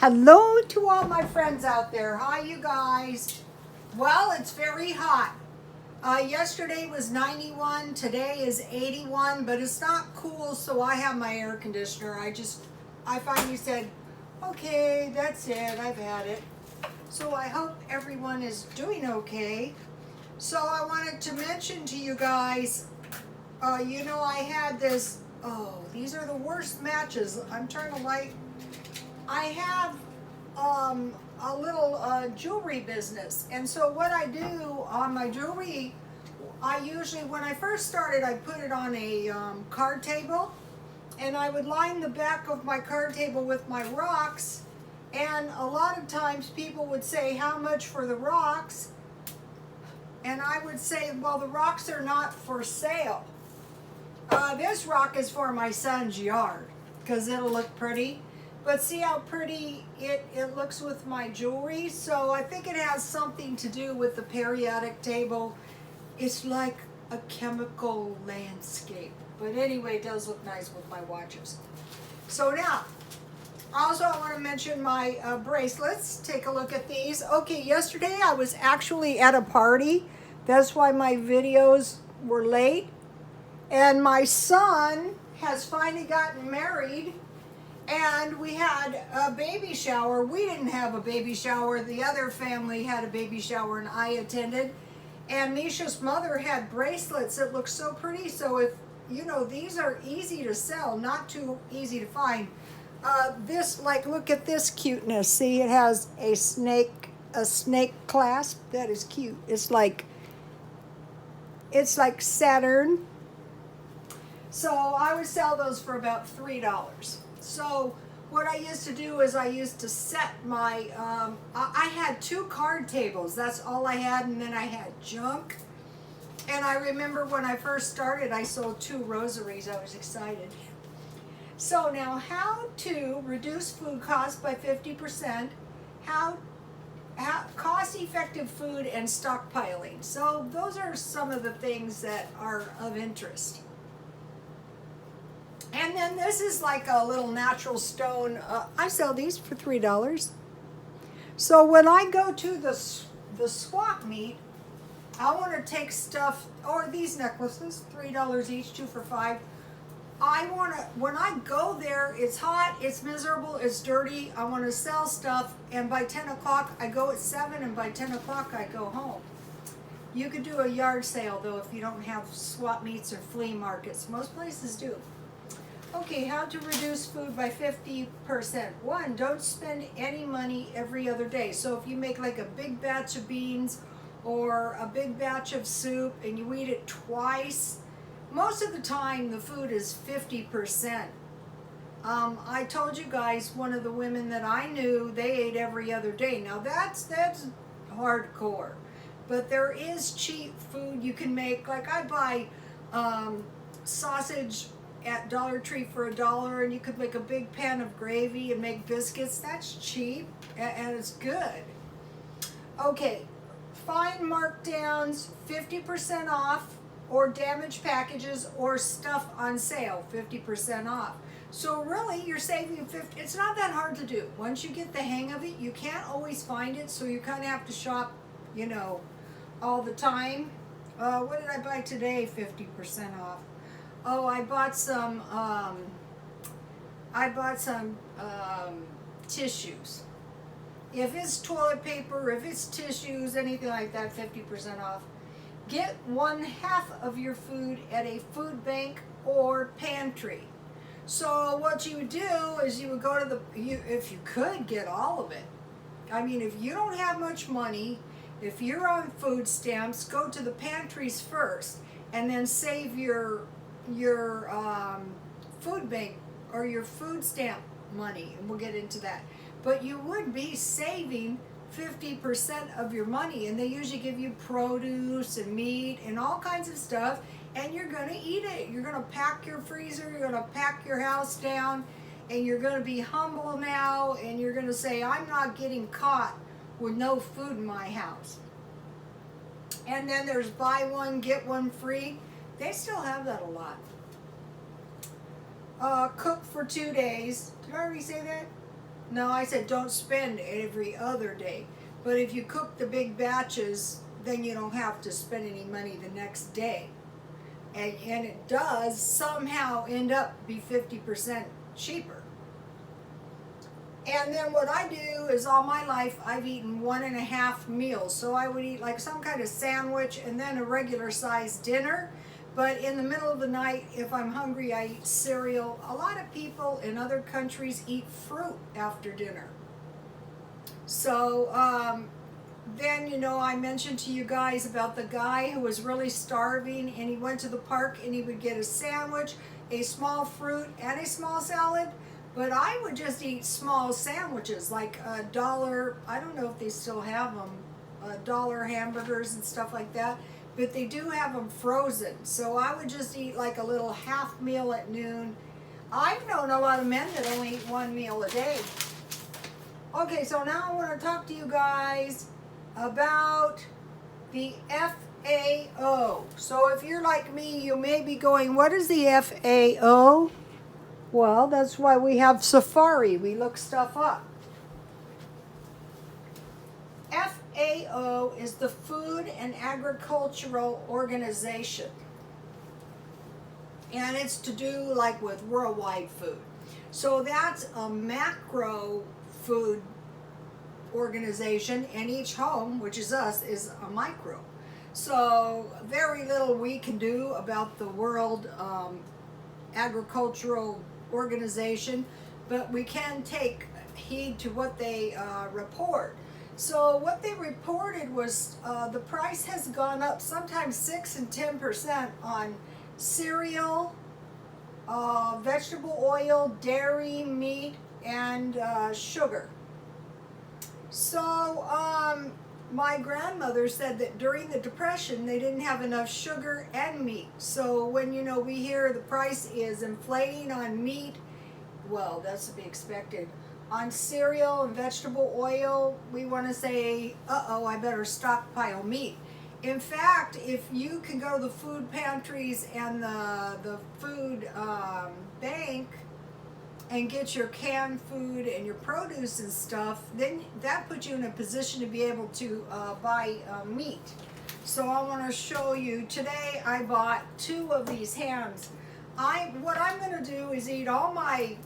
Hello to all my friends out there. Hi, you guys. Well, it's very hot. Yesterday was 91, today is 81, but it's not cool, so I have my air conditioner. I finally said, okay, that's it, I've had it. So I hope everyone is doing okay. So I wanted to mention to you guys, I had this, these are the worst matches. I'm trying to light. I have a little jewelry business, and so what I do on my jewelry, I usually, when I first started, I put it on a card table, and I would line the back of my card table with my rocks, and a lot of times people would say, how much for the rocks? And I would say, well, the rocks are not for sale. This rock is for my son's yard, because it'll look pretty. But see how pretty it looks with my jewelry? So I think it has something to do with the periodic table. It's like a chemical landscape. But anyway, it does look nice with my watches. So now, also I want to mention my bracelets. Take a look at these. Okay, yesterday I was actually at a party. That's why my videos were late. And my son has finally gotten married. And we had a baby shower. We didn't have a baby shower. The other family had a baby shower and I attended. And Misha's mother had bracelets that looked so pretty. So if, these are easy to sell, not too easy to find. Look at this cuteness. See, it has a snake clasp. That is cute. It's like Saturn. So I would sell those for about $3. So what I used to do is I used to set my, I had 2 card tables. That's all I had, and then I had junk. And I remember when I first started, I sold 2 rosaries. I was excited. So now, how to reduce food costs by 50%, how cost-effective food and stockpiling. So those are some of the things that are of interest. And then this is like a little natural stone. I sell these for $3. So when I go to the swap meet, I want to take stuff, or these necklaces, $3 each, 2 for $5. When I go there, it's hot, it's miserable, it's dirty. I want to sell stuff, and by 10 o'clock, I go at 7, and by 10 o'clock, I go home. You could do a yard sale, though, if you don't have swap meets or flea markets. Most places do. Okay, how to reduce food by 50%. 1, don't spend any money every other day. So if you make like a big batch of beans or a big batch of soup and you eat it twice, most of the time the food is 50%. I told you guys, one of the women that I knew, they ate every other day. Now that's hardcore. But there is cheap food you can make. Like I buy sausage at Dollar Tree for $1, and you could make a big pan of gravy and make biscuits. That's cheap and it's good. Okay, find markdowns, 50% off, or damaged packages, or stuff on sale, 50% off. So really, you're saving 50. It's not that hard to do. Once you get the hang of it, you can't always find it, so you kind of have to shop, all the time. What did I buy today? 50% off. Oh, I bought some tissues. If it's toilet paper, if it's tissues, anything like that, 50% off. Get 1/2 of your food at a food bank or pantry. So what you would do is you would go to if you could get all of it. I mean, if you don't have much money, if you're on food stamps, go to the pantries first, and then save your food bank or your food stamp money, and we'll get into that. But you would be saving 50% of your money, and they usually give you produce and meat and all kinds of stuff, and you're going to eat it. You're going to pack your freezer, you're going to pack your house down, and you're going to be humble now, and you're going to say, I'm not getting caught with no food in my house. And then there's buy one, get one free. They still have that a lot. Cook for 2 days. Did I already say that? No, I said don't spend every other day. But if you cook the big batches, then you don't have to spend any money the next day. And it does somehow end up be 50% cheaper. And then what I do is all my life I've eaten 1.5 meals. So I would eat like some kind of sandwich and then a regular sized dinner. But in the middle of the night, if I'm hungry, I eat cereal. A lot of people in other countries eat fruit after dinner. So then, you know, I mentioned to you guys about the guy who was really starving and he went to the park and he would get a sandwich, a small fruit, and a small salad. But I would just eat small sandwiches, like $1, I don't know if they still have them, $1 hamburgers and stuff like that. But they do have them frozen. So I would just eat like a little half meal at noon. I've known a lot of men that only eat 1 meal a day. Okay, so now I want to talk to you guys about the FAO. So if you're like me, you may be going, what is the FAO? Well, that's why we have Safari. We look stuff up. FAO is the Food and Agricultural Organization. And it's to do like with worldwide food. So that's a macro food organization, and each home, which is us, is a micro. So very little we can do about the World Agricultural Organization, but we can take heed to what they report. So what they reported was the price has gone up sometimes 6 and 10% on cereal, vegetable oil, dairy, meat, and sugar. So my grandmother said that during the Depression they didn't have enough sugar and meat. So when, you know, we hear the price is inflating on meat, well, that's to be expected. On cereal and vegetable oil, we want to say, uh-oh, I better stockpile meat. In fact, if you can go to the food pantries and the food bank and get your canned food and your produce and stuff, then that puts you in a position to be able to buy meat. So I want to show you, today I bought 2 of these hams. What I'm going to do is eat all my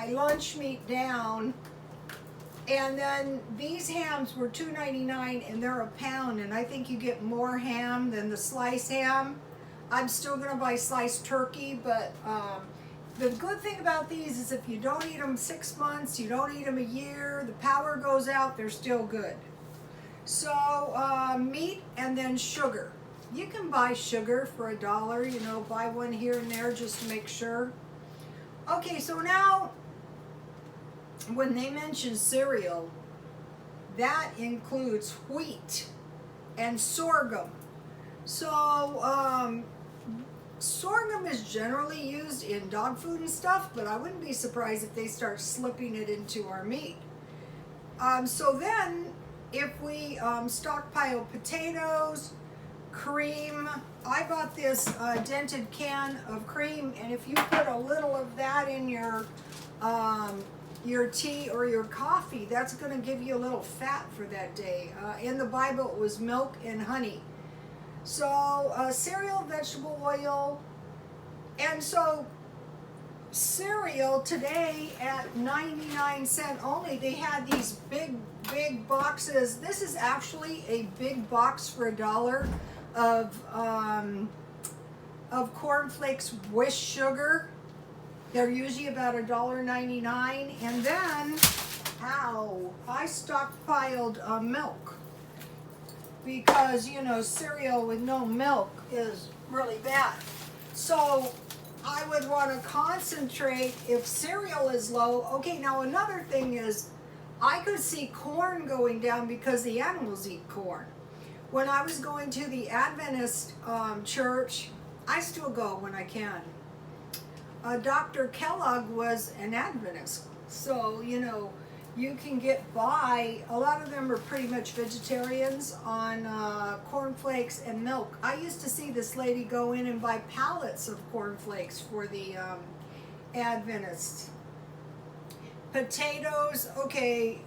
lunch meat down, and then these hams were $2.99 and they're a pound, and I think you get more ham than the sliced ham. I'm still going to buy sliced turkey, but the good thing about these is if you don't eat them 6 months, you don't eat them a year, the power goes out, they're still good. So meat and then sugar. You can buy sugar for $1, you know, buy one here and there just to make sure. Okay, so now when they mention cereal, that includes wheat and sorghum. So sorghum is generally used in dog food and stuff, but I wouldn't be surprised if they start slipping it into our meat. So then if we stockpile potatoes, cream, I bought this dented can of cream, and if you put a little of that in your tea or your coffee, that's going to give you a little fat for that day. In the Bible, it was milk and honey. So cereal, vegetable oil, and so cereal today at 99¢ only. They had these big boxes. This is actually a big box for $1 of cornflakes with sugar. They're usually about $1.99. And then, I stockpiled milk, because, you know, cereal with no milk is really bad. So I would want to concentrate if cereal is low. Okay, now another thing is I could see corn going down because the animals eat corn. When I was going to the Adventist church, I still go when I can. Dr. Kellogg was an Adventist, so, you know, you can get by. A lot of them are pretty much vegetarians on cornflakes and milk. I used to see this lady go in and buy pallets of cornflakes for the Adventists. Potatoes, okay,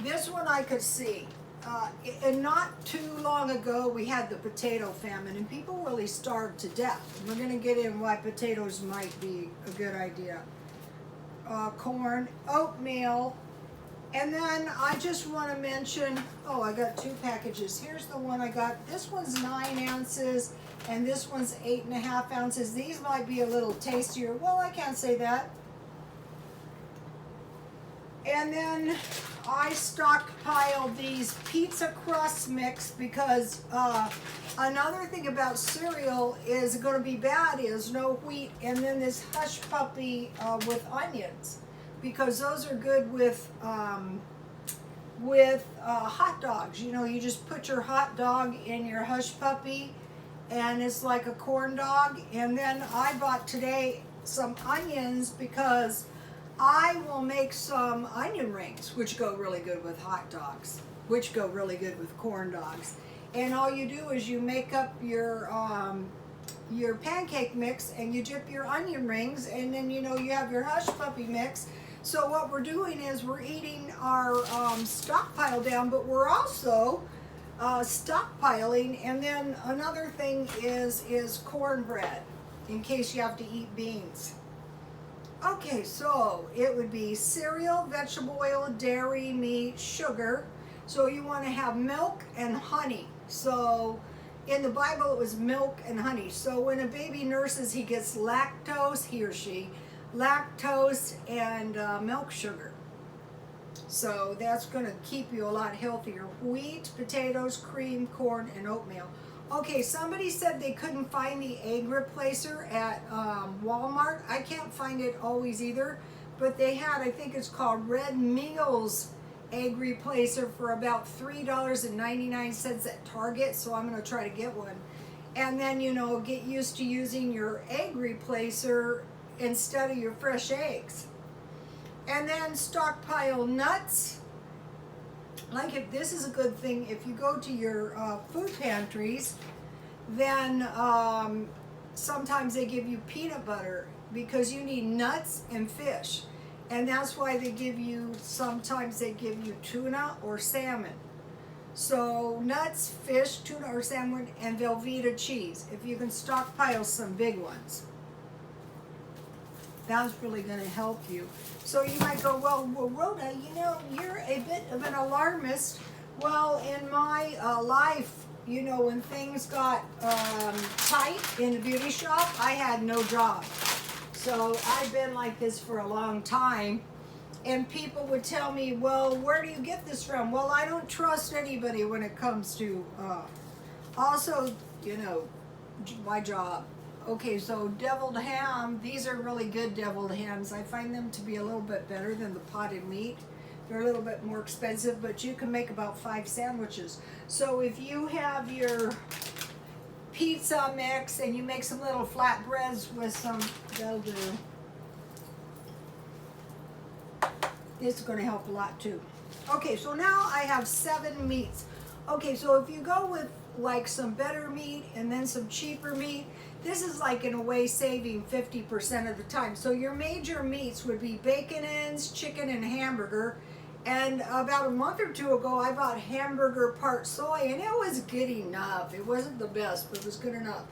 this one I could see. And not too long ago, we had the potato famine, and people really starved to death. And we're going to get in why potatoes might be a good idea. Corn, oatmeal, and then I just want to mention, oh, I got 2 packages. Here's the one I got. This one's 9 ounces, and this one's 8.5 ounces. These might be a little tastier. Well, I can't say that. And then I stockpiled these pizza crust mix because another thing about cereal is going to be bad is no wheat, and then this hush puppy with onions, because those are good with hot dogs. You know, you just put your hot dog in your hush puppy, and it's like a corn dog. And then I bought today some onions because I will make some onion rings, which go really good with hot dogs, which go really good with corn dogs. And all you do is you make up your pancake mix, and you dip your onion rings, and then you know you have your hush puppy mix. So what we're doing is we're eating our stockpile down, but we're also stockpiling. And then another thing is cornbread, in case you have to eat beans. Okay, so it would be cereal, vegetable oil, dairy, meat, sugar. So you want to have milk and honey. So in the Bible it was milk and honey. So when a baby nurses, he gets lactose, he or she, lactose and milk sugar. So that's going to keep you a lot healthier. Wheat, potatoes, cream, corn, and oatmeal. Okay, somebody said they couldn't find the egg replacer at Walmart. I can't find it always either, but they had, I think it's called Red Meals egg replacer for about $3.99 at Target, so I'm going to try to get one. And then, you know, get used to using your egg replacer instead of your fresh eggs. And then stockpile nuts. Like, if this is a good thing, if you go to your food pantries, then sometimes they give you peanut butter because you need nuts and fish. And that's why they give you, sometimes they give you tuna or salmon. So nuts, fish, tuna or salmon, and Velveeta cheese, if you can stockpile some big ones. That's really going to help you. So you might go, well, Rhoda, you know, you're a bit of an alarmist. Well, in my life, you know, when things got tight in the beauty shop, I had no job. So I've been like this for a long time. And people would tell me, well, where do you get this from? Well, I don't trust anybody when it comes to, also, you know, my job. Okay, so deviled ham, these are really good deviled hams. I find them to be a little bit better than the potted meat. They're a little bit more expensive, but you can make about 5 sandwiches. So if you have your pizza mix and you make some little flatbreads with some, that'll do. It's going to help a lot too. Okay, so now I have 7 meats. Okay, so if you go with like some better meat and then some cheaper meat, this is like in a way saving 50% of the time. So your major meats would be bacon ends, chicken, and hamburger. And about a month or 2 ago, I bought hamburger part soy, and it was good enough. It wasn't the best, but it was good enough.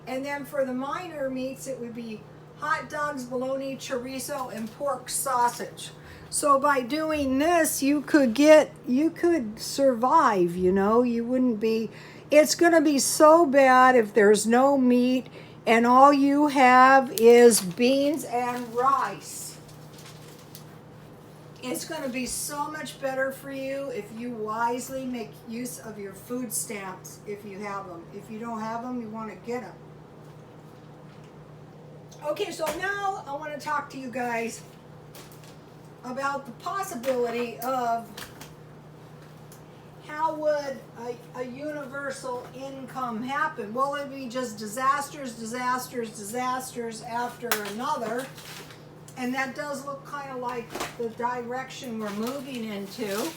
And then for the minor meats, it would be hot dogs, bologna, chorizo, and pork sausage. So by doing this, you could survive, you know. You wouldn't be, it's going to be so bad if there's no meat and all you have is beans and rice. It's going to be so much better for you if you wisely make use of your food stamps if you have them. If you don't have them, you want to get them. Okay, so now I want to talk to you guys about the possibility of how would a universal income happen? Well, it'd be just disasters after another. And that does look kind of like the direction we're moving into.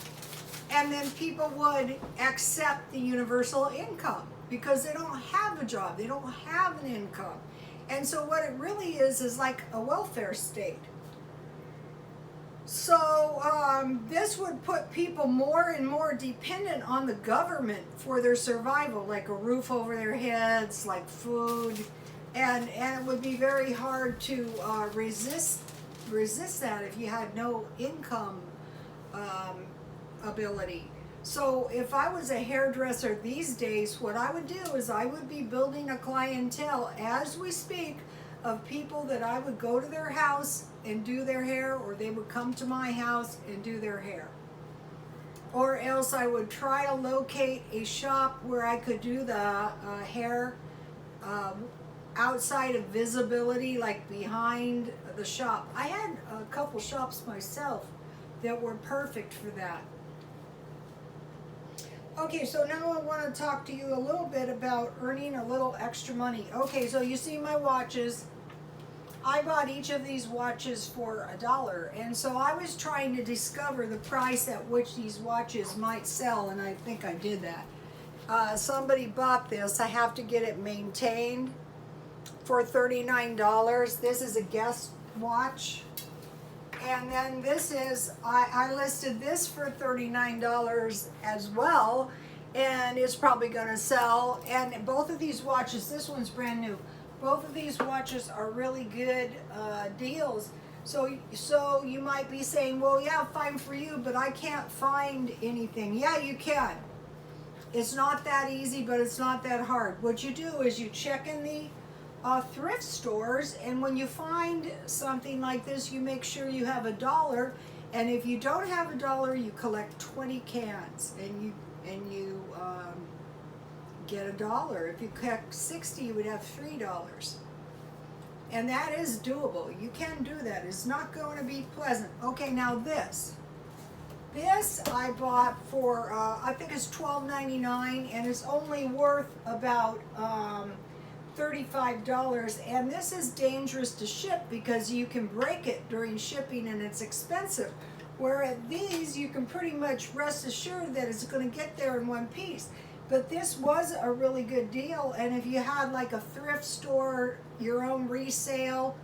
And then people would accept the universal income because they don't have a job. They don't have an income. And so what it really is like a welfare state. So this would put people more and more dependent on the government for their survival, like a roof over their heads, like food, and it would be very hard to resist that if you had no income ability. So if I was a hairdresser these days, what I would do is I would be building a clientele as we speak of people that I would go to their house and do their hair, or they would come to my house and do their hair. Or else I would try to locate a shop where I could do the hair outside of visibility, like behind the shop. I had a couple shops myself that were perfect for that. Okay, so now I want to talk to you a little bit about earning a little extra money. Okay, so you see my watches. I bought each of these watches for $1, and so I was trying to discover the price at which these watches might sell, and I think I did that. Somebody bought this. I have to get it maintained for $39. This is a guest watch. And then this is, I listed this for $39 as well, and it's probably going to sell. And both of these watches, this one's brand new, both of these watches are really good deals. So you might be saying, well, yeah, fine for you, but I can't find anything. Yeah, you can. It's not that easy, but it's not that hard. What you do is you check in the thrift stores, and when you find something like this, you make sure you have $1, and if you don't have $1, you collect 20 cans, and you get $1. If you collect 60, you would have $3, and that is doable. You can do that. It's not going to be pleasant. Okay, now this I bought for I think it's $12.99, and it's only worth about $35, and this is dangerous to ship because you can break it during shipping and it's expensive. Whereas these, you can pretty much rest assured that it's going to get there in one piece. But this was a really good deal, and if you had like a thrift store, your own resale,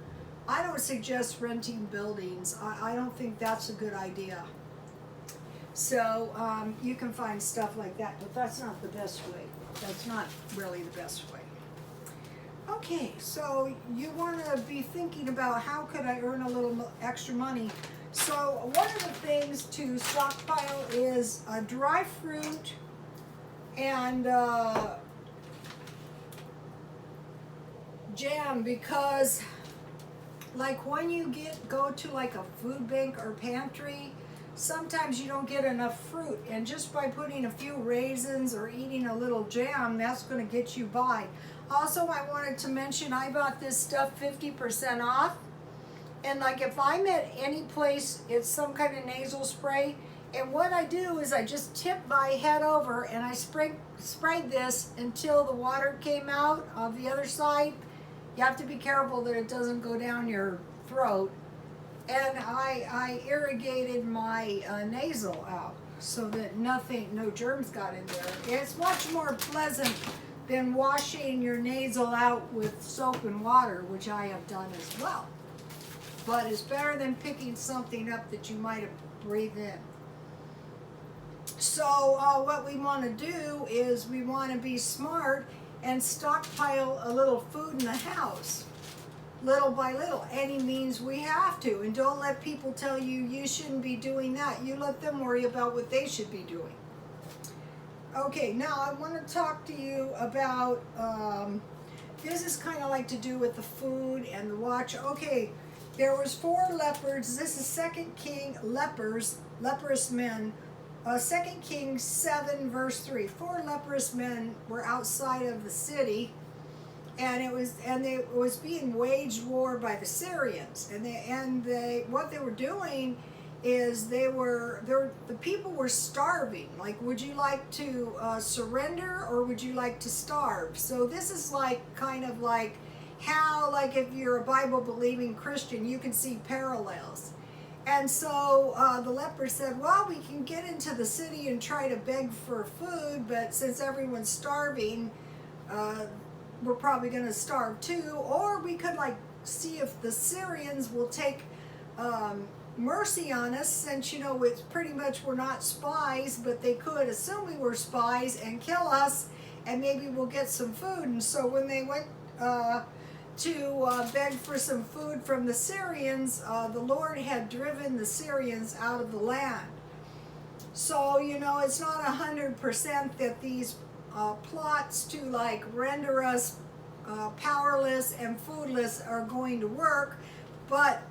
I don't suggest renting buildings. I don't think that's a good idea. So you can find stuff like that, but that's not the best way. That's not really the best way. Okay, so you want to be thinking about how could I earn a little extra money. So one of the things to stockpile is dry fruit and jam, because like when you go to like a food bank or pantry, sometimes you don't get enough fruit, and just by putting a few raisins or eating a little jam, that's going to get you by. Also, I wanted to mention I bought this stuff 50% off, and like if I'm at any place, it's some kind of nasal spray, and what I do is I just tip my head over and I sprayed this until the water came out of the other side. You have to be careful that it doesn't go down your throat. And I irrigated my nasal out so that no germs got in there. It's much more pleasant than washing your nasal out with soap and water, which I have done as well. But it's better than picking something up that you might have breathed in. So what we want to do is we want to be smart and stockpile a little food in the house, little by little. Any means we have to, and don't let people tell you you shouldn't be doing that. You let them worry about what they should be doing. Okay, now I want to talk to you about this is kind of like to do with the food and the watch. Okay, there was 4 leopards. This is 2 King leprous men. 2 Kings 7 verse 3. 4 leprous men were outside of the city, and it was being waged war by the Syrians, and what they were doing is the people were starving. Like, would you like to surrender, or would you like to starve? So this is like kind of like how, like, if you're a Bible believing Christian, you can see parallels. And so the leper said, well, we can get into the city and try to beg for food, but since everyone's starving, we're probably going to starve too. Or we could like see if the Syrians will take mercy on us, since, you know, it's pretty much we're not spies, but they could assume we were spies and kill us, and maybe we'll get some food. And so when they went to beg for some food from the Syrians, the Lord had driven the Syrians out of the land. So, you know, it's not 100% that these plots to like render us powerless and foodless are going to work, but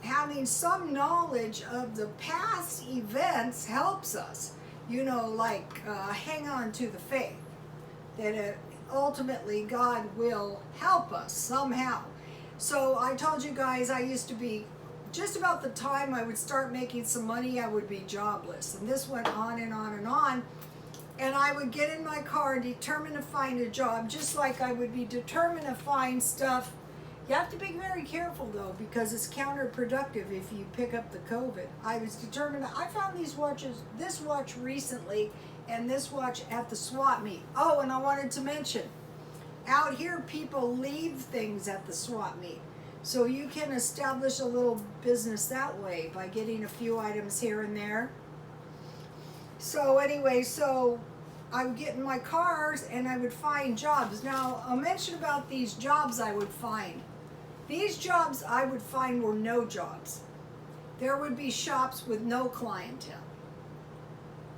having some knowledge of the past events helps us, you know, like hang on to the faith that ultimately God will help us somehow. So I told you guys I used to be, just about the time I would start making some money, I would be jobless. And this went on and on and on. And I would get in my car determined to find a job, just like I would be determined to find stuff. You have to be very careful though, because it's counterproductive if you pick up the COVID. I was determined. I found these watches, this watch recently, and this watch at the swap meet. Oh, and I wanted to mention, out here people leave things at the swap meet. So you can establish a little business that way by getting a few items here and there. So anyway, so I would get in my cars and I would find jobs. Now, I'll mention about these jobs I would find. These jobs I would find were no jobs. There would be shops with no clientele.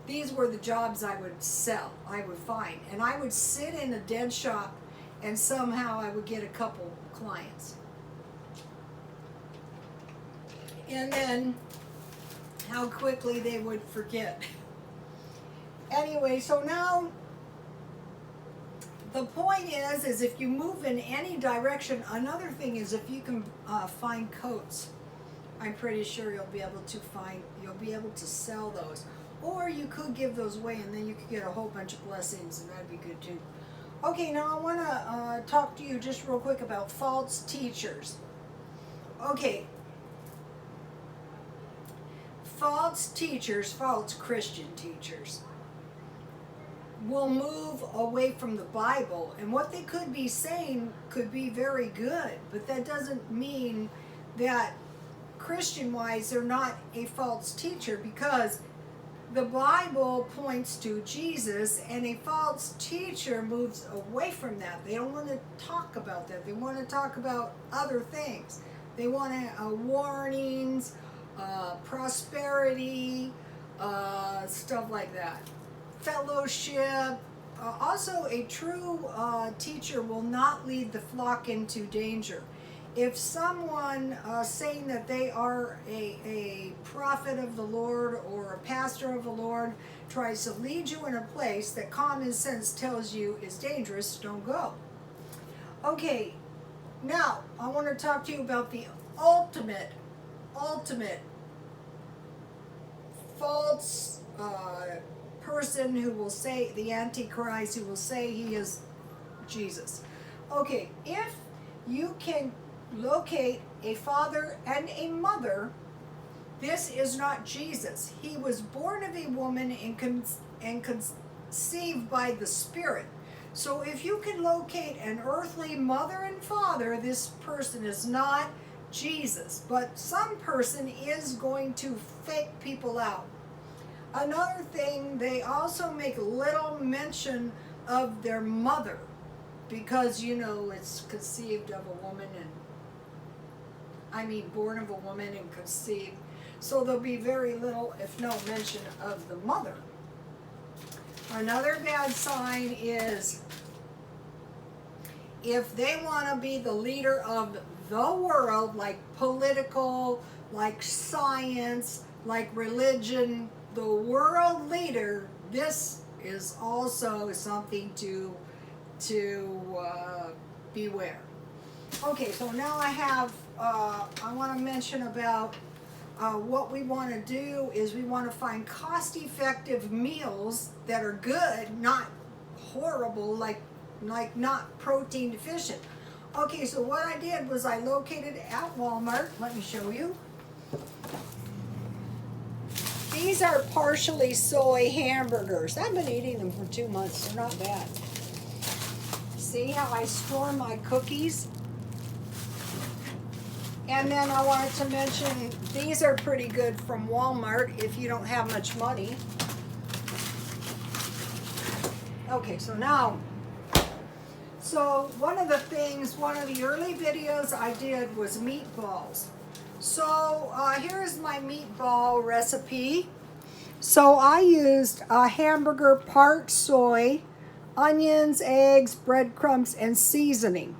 These were the jobs I would sell, I would find. And I would sit in a dead shop and somehow I would get a couple clients. And then how quickly they would forget. Anyway, so now the point is if you move in any direction, another thing is if you can find coats, I'm pretty sure you'll be able to sell those. Or you could give those away and then you could get a whole bunch of blessings, and that'd be good too. Okay, now I want to talk to you just real quick about false teachers. Okay. False teachers, false Christian teachers, will move away from the Bible, and what they could be saying could be very good, but that doesn't mean that Christian-wise they're not a false teacher, because the Bible points to Jesus, and a false teacher moves away from that. They don't want to talk about that. They want to talk about other things. They want warnings, prosperity, stuff like that. Fellowship. Also, a true teacher will not lead the flock into danger. If someone saying that they are a prophet of the Lord or a pastor of the Lord tries to lead you in a place that common sense tells you is dangerous, don't go. Okay, now I want to talk to you about the ultimate false person who will say, the Antichrist, who will say he is Jesus. Okay, if you can locate a father and a mother, this is not Jesus. He was born of a woman and conceived by the Spirit. So if you can locate an earthly mother and father, this person is not Jesus. But some person is going to fake people out. Another thing, they also make little mention of their mother, because, you know, it's conceived of a woman born of a woman and conceived. So there'll be very little, if no mention of the mother. Another bad sign is if they want to be the leader of the world, like political, like science, like religion, the world leader, this is also something to beware. Okay, so now I want to mention about what we want to do is we want to find cost-effective meals that are good, not horrible, like not protein deficient. Okay, so what I did was I located at Walmart. Let me show you. These are partially soy hamburgers. I've been eating them for 2 months. They're not bad. See how I store my cookies? And then I wanted to mention, these are pretty good from Walmart if you don't have much money. Okay, so now, one of the early videos I did was meatballs. So here's my meatball recipe. So I used a hamburger, part soy, onions, eggs, breadcrumbs, and seasoning.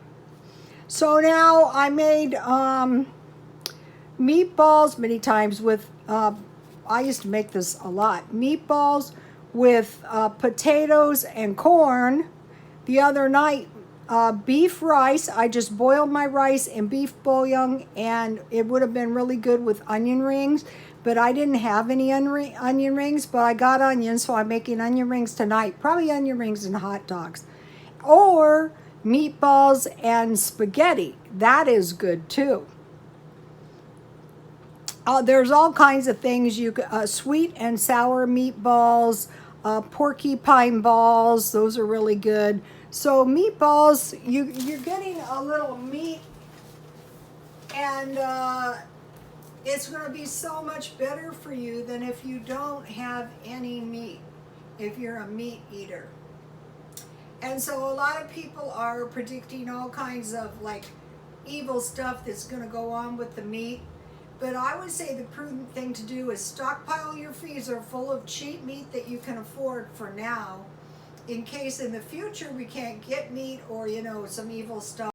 So now I made meatballs many times with, I used to make this a lot, meatballs with potatoes and corn. The other night, beef rice. I just boiled my rice in beef bouillon, and it would have been really good with onion rings, but I didn't have any onion rings, but I got onions, so I'm making onion rings tonight. Probably onion rings and hot dogs. Or meatballs and spaghetti. That is good too. There's all kinds of things. Sweet and sour meatballs, porcupine balls. Those are really good. So meatballs, you're getting a little meat, and it's going to be so much better for you than if you don't have any meat, if you're a meat eater. And so a lot of people are predicting all kinds of like evil stuff that's going to go on with the meat. But I would say the prudent thing to do is stockpile your freezer full of cheap meat that you can afford for now, in case in the future we can't get meat or, some evil stuff.